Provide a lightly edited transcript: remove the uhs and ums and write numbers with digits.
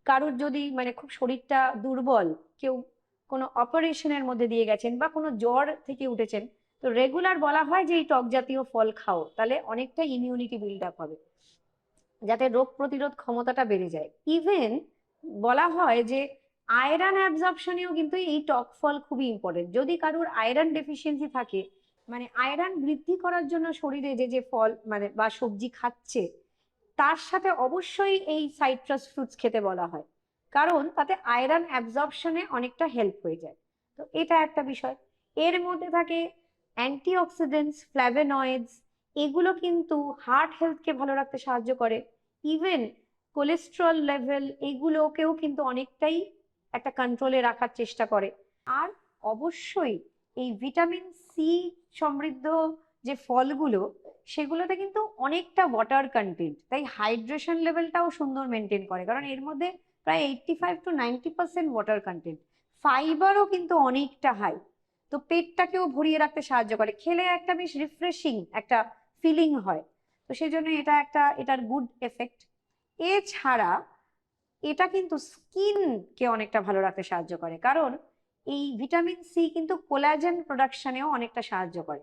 কারোর যদি মানে খুব শরীরটা দুর্বল, কেউ কোনো অপারেশনের মধ্যে দিয়ে গেছেন বা কোনো জ্বর থেকে উঠেছেন, তো রেগুলার বলা হয় যে এই টক জাতীয় ফল খাও, তাহলে অনেকটা ইমিউনিটি বিল্ড আপ হবে, যাতে রোগ প্রতিরোধ ক্ষমতাটা বেড়ে যায়। ইভেন বলা হয় যে আয়রন অ্যাবজর্পশনেও কিন্তু এই টক ফল খুবই ইম্পর্টেন্ট। যদি কারোর আয়রন ডেফিসিয়েন্সি থাকে, মানে আয়রন বৃদ্ধি করার জন্য শরীরে যে যে ফল মানে বা সবজি খাচ্ছে, তার সাথে অবশ্যই এই সাইট্রাস ফ্রুটস খেতে বলা হয়, কারণ তাতে আয়রন অ্যাবজর্পশনে অনেকটা হেল্প হয়ে যায়। তো এটা একটা বিষয়। এর মধ্যে থাকে অ্যান্টিঅক্সিডেন্টস, ফ্ল্যাভোনয়েডস, এগুলো কিন্তু হার্ট হেলথকে ভালো রাখতে সাহায্য করে। ইভেন কোলেস্ট্রল লেভেল এগুলোকেও কিন্তু অনেকটাই একটা কন্ট্রোলে রাখার চেষ্টা করে। আর অবশ্যই এই ভিটামিন সি সমৃদ্ধ যে ফলগুলো, সেগুলোতে কিন্তু অনেকটা ওয়াটার কন্টেন্ট, তাই হাইড্রেশন লেভেলটাও সুন্দর মেনটেন করে, কারণ এর মধ্যে প্রায় 85 to 90% ওয়াটার কন্টেন্ট। ফাইবারও কিন্তু অনেকটা হাই, তো পেটটাকেও ভরিয়ে রাখতে সাহায্য করে, খেলে একটা বেশ রিফ্রেশিং একটা ফিলিং হয়। তো সেই জন্য এটা একটা এটার গুড এফেক্ট। এছাড়া এটা কিন্তু স্কিনকে অনেকটা ভালো রাখতে সাহায্য করে, কারণ এই ভিটামিন সি কিন্তু কোলাজেন প্রোডাকশনেও অনেকটা সাহায্য করে।